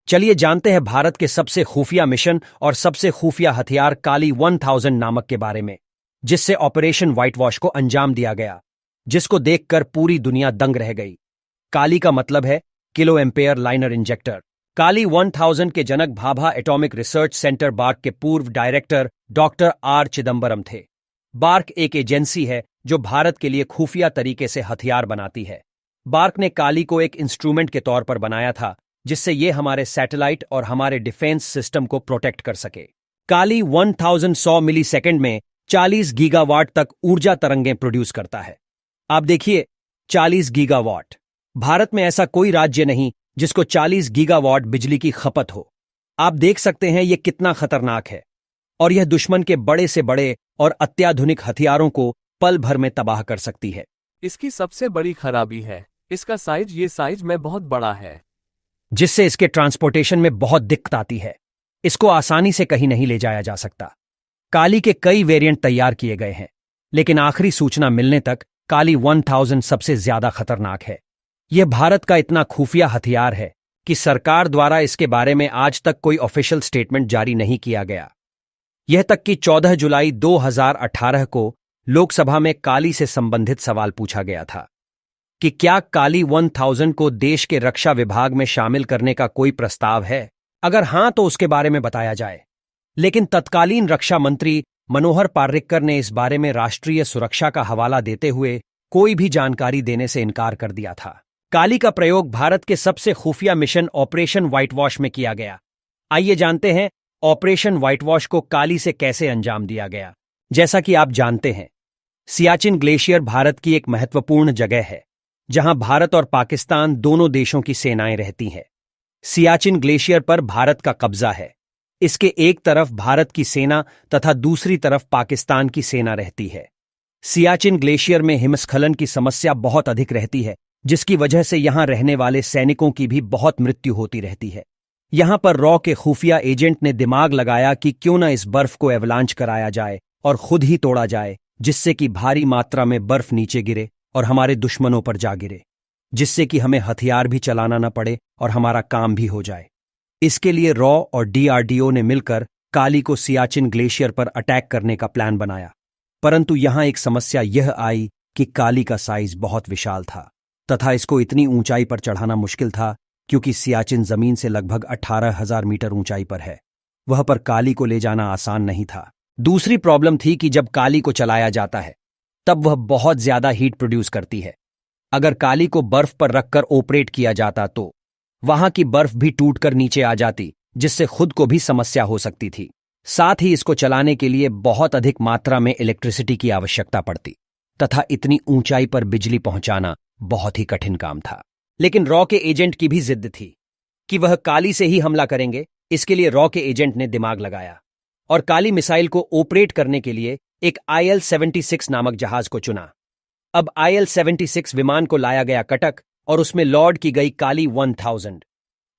चलिए जानते हैं भारत के सबसे खुफिया मिशन और सबसे खुफिया हथियार काली 1000 नामक के बारे में, जिससे ऑपरेशन व्हाइट वॉश को अंजाम दिया गया, जिसको देखकर पूरी दुनिया दंग रह गई। काली का मतलब है kilo ampere linear injector. KALI 1000 के जनक Bhabha atomic research centre BARC के पूर्व डायरेक्टर डॉक्टर आर चिदम्बरम थे। बार्क एक एजेंसी है जो भारत के लिए खुफिया तरीके से हथियार बनाती है। बार्क ने काली को एक इंस्ट्रूमेंट के तौर पर बनाया था, जिससे ये हमारे सैटेलाइट और हमारे डिफेंस सिस्टम को प्रोटेक्ट कर सके। काली 1000 मिली सेकेंड में 40 गीगावाट तक ऊर्जा तरंगें प्रोड्यूस करता है। आप देखिए, 40 गीगावाट। भारत में ऐसा कोई राज्य नहीं जिसको 40 गीगावाट बिजली की खपत हो। आप देख सकते हैं यह कितना खतरनाक है, और यह दुश्मन के बड़े से बड़े और अत्याधुनिक हथियारों को पल भर में तबाह कर सकती है। इसकी सबसे बड़ी खराबी है इसका साइज में बहुत बड़ा है, जिससे इसके ट्रांसपोर्टेशन में बहुत दिक्कत आती है। इसको आसानी से कहीं नहीं ले जाया जा सकता। काली के कई वेरिएंट तैयार किए गए हैं, लेकिन आखिरी सूचना मिलने तक काली 1000 सबसे ज्यादा खतरनाक है। यह भारत का इतना खुफिया हथियार है कि सरकार द्वारा इसके बारे में आज तक कोई ऑफिशियल स्टेटमेंट जारी नहीं किया गया। यह तक कि 14 जुलाई 2018 को लोकसभा में काली से संबंधित सवाल पूछा गया था कि क्या काली 1000 को देश के रक्षा विभाग में शामिल करने का कोई प्रस्ताव है। अगर हां तो उसके बारे में बताया जाए। लेकिन तत्कालीन रक्षा मंत्री मनोहर पार्रिकर ने इस बारे में राष्ट्रीय सुरक्षा का हवाला देते हुए कोई भी जानकारी देने से इनकार कर दिया था। काली का प्रयोग भारत के सबसे खुफिया मिशन ऑपरेशन व्हाइट वॉश में किया गया। आइए जानते हैं ऑपरेशन व्हाइट वॉश को काली से कैसे अंजाम दिया गया। जैसा कि आप जानते हैं, सियाचिन ग्लेशियर भारत की एक महत्वपूर्ण जगह है जहां भारत और पाकिस्तान दोनों देशों की सेनाएं रहती हैं। सियाचिन ग्लेशियर पर भारत का कब्जा है। इसके एक तरफ भारत की सेना तथा दूसरी तरफ पाकिस्तान की सेना रहती है। सियाचिन ग्लेशियर में हिमस्खलन की समस्या बहुत अधिक रहती है, जिसकी वजह से यहां रहने वाले सैनिकों की भी बहुत मृत्यु होती रहती है। यहां पर रॉ के खुफिया एजेंट ने दिमाग लगाया कि क्यों न इस बर्फ को एवलांच कराया जाए और खुद ही तोड़ा जाए, जिससे कि भारी मात्रा में बर्फ नीचे गिरे और हमारे दुश्मनों पर जा गिरे, जिससे कि हमें हथियार भी चलाना न पड़े और हमारा काम भी हो जाए। इसके लिए रॉ और डीआरडीओ ने मिलकर काली को सियाचिन ग्लेशियर पर अटैक करने का प्लान बनाया। परंतु यहां एक समस्या यह आई कि काली का साइज बहुत विशाल था तथा इसको इतनी ऊंचाई पर चढ़ाना मुश्किल था, क्योंकि सियाचिन जमीन से लगभग 18,000 मीटर ऊंचाई पर है। वह पर काली को ले जाना आसान नहीं था। दूसरी प्रॉब्लम थी कि जब काली को चलाया जाता है तब वह बहुत ज्यादा हीट प्रोड्यूस करती है। अगर काली को बर्फ पर रखकर ऑपरेट किया जाता तो वहां की बर्फ भी टूटकर नीचे आ जाती, जिससे खुद को भी समस्या हो सकती थी। साथ ही इसको चलाने के लिए बहुत अधिक मात्रा में इलेक्ट्रिसिटी की आवश्यकता पड़ती तथा इतनी ऊंचाई पर बिजली पहुंचाना बहुत ही कठिन काम था। लेकिन रॉ के एजेंट की भी जिद थी कि वह काली से ही हमला करेंगे। इसके लिए रॉ के एजेंट ने दिमाग लगाया और काली मिसाइल को ऑपरेट करने के लिए एक IL-76 नामक जहाज को चुना। अब IL-76 विमान को लाया गया कटक और उसमें लोड की गई काली 1000।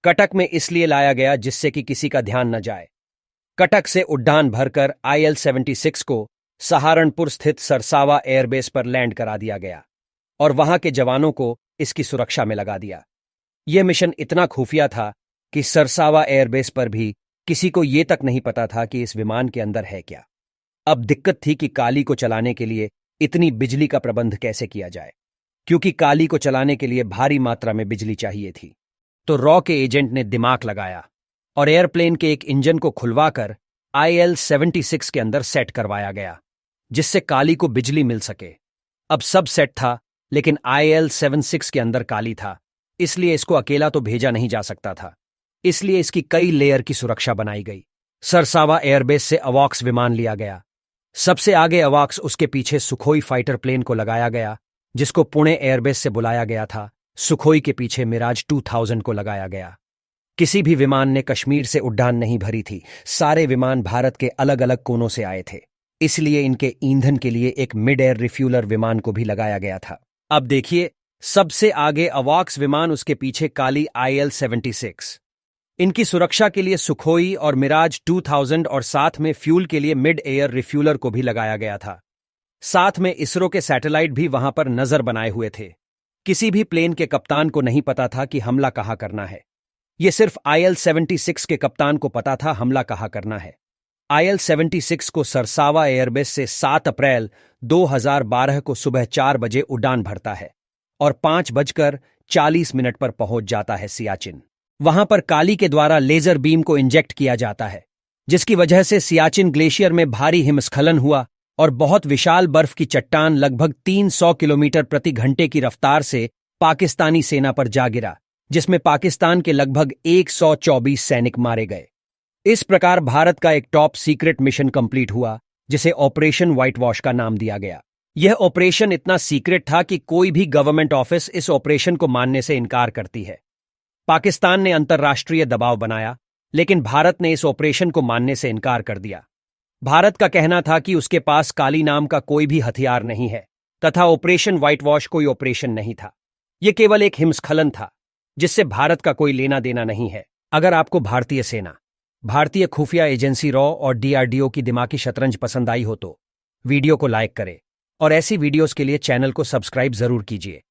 कटक में इसलिए लाया गया जिससे कि किसी का ध्यान न जाए। कटक से उड्डान भरकर IL-76 को सहारनपुर स्थित सरसावा एयरबेस पर लैंड करा दिया गया और वहां के जवानों को इसकी सुरक्षा में लगा दिया। यह मिशन इतना खुफिया था कि सरसावा एयरबेस पर भी किसी को यह तक नहीं पता था कि इस विमान के अंदर है क्या। अब दिक्कत थी कि काली को चलाने के लिए इतनी बिजली का प्रबंध कैसे किया जाए, क्योंकि काली को चलाने के लिए भारी मात्रा में बिजली चाहिए थी। तो रॉ के एजेंट ने दिमाग लगाया और एयरप्लेन के एक इंजन को खुलवाकर IL-76 के अंदर सेट करवाया गया, जिससे काली को बिजली मिल सके। अब सब सेट था, लेकिन IL-76 के अंदर काली था, इसलिए इसको अकेला तो भेजा नहीं जा सकता था। इसलिए इसकी कई लेयर की सुरक्षा बनाई गई। सरसावा एयरबेस से अवॉक्स विमान लिया गया। सबसे आगे अवॉक्स, उसके पीछे सुखोई फाइटर प्लेन को लगाया गया, जिसको पुणे एयरबेस से बुलाया गया था। सुखोई के पीछे मिराज 2000 को लगाया गया। किसी भी विमान ने कश्मीर से उड़ान नहीं भरी थी। सारे विमान भारत के अलग अलग कोनों से आए थे, इसलिए इनके ईंधन के लिए एक मिड एयर रिफ्यूलर विमान को भी लगाया गया था। अब देखिए, सबसे आगे अवॉक्स विमान, उसके पीछे काली IL-76। इनकी सुरक्षा के लिए सुखोई और मिराज 2000 और साथ में फ्यूल के लिए मिड एयर रिफ्यूलर को भी लगाया गया था। साथ में इसरो के सैटेलाइट भी वहां पर नजर बनाए हुए थे। किसी भी प्लेन के कप्तान को नहीं पता था कि हमला कहां करना है। ये सिर्फ IL-76 के कप्तान को पता था हमला कहाँ करना है। IL-76 को सरसावा एयरबेस से 7 अप्रैल 2012 को सुबह 4 बजे उड़ान भरता है और 5:40 पर पहुंच जाता है सियाचिन। वहां पर काली के द्वारा लेजर बीम को इंजेक्ट किया जाता है, जिसकी वजह से सियाचिन ग्लेशियर में भारी हिमस्खलन हुआ और बहुत विशाल बर्फ की चट्टान लगभग 300 किलोमीटर प्रति घंटे की रफ्तार से पाकिस्तानी सेना पर जा गिरा, जिसमें पाकिस्तान के लगभग 124 सैनिक मारे गए। इस प्रकार भारत का एक टॉप सीक्रेट मिशन कंप्लीट हुआ, जिसे ऑपरेशन व्हाइट वॉश का नाम दिया गया। यह ऑपरेशन इतना सीक्रेट था कि कोई भी गवर्नमेंट ऑफिस इस ऑपरेशन को मानने से इनकार करती है। पाकिस्तान ने अंतर्राष्ट्रीय दबाव बनाया, लेकिन भारत ने इस ऑपरेशन को मानने से इनकार कर दिया। भारत का कहना था कि उसके पास काली नाम का कोई भी हथियार नहीं है तथा ऑपरेशन व्हाइट वॉश कोई ऑपरेशन नहीं था। यह केवल एक हिमस्खलन था जिससे भारत का कोई लेना देना नहीं है। अगर आपको भारतीय सेना, भारतीय खुफिया एजेंसी रॉ और DRDO की दिमागी शतरंज पसंद आई हो तो वीडियो को लाइक करें और ऐसी वीडियोस के लिए चैनल को सब्सक्राइब जरूर कीजिए।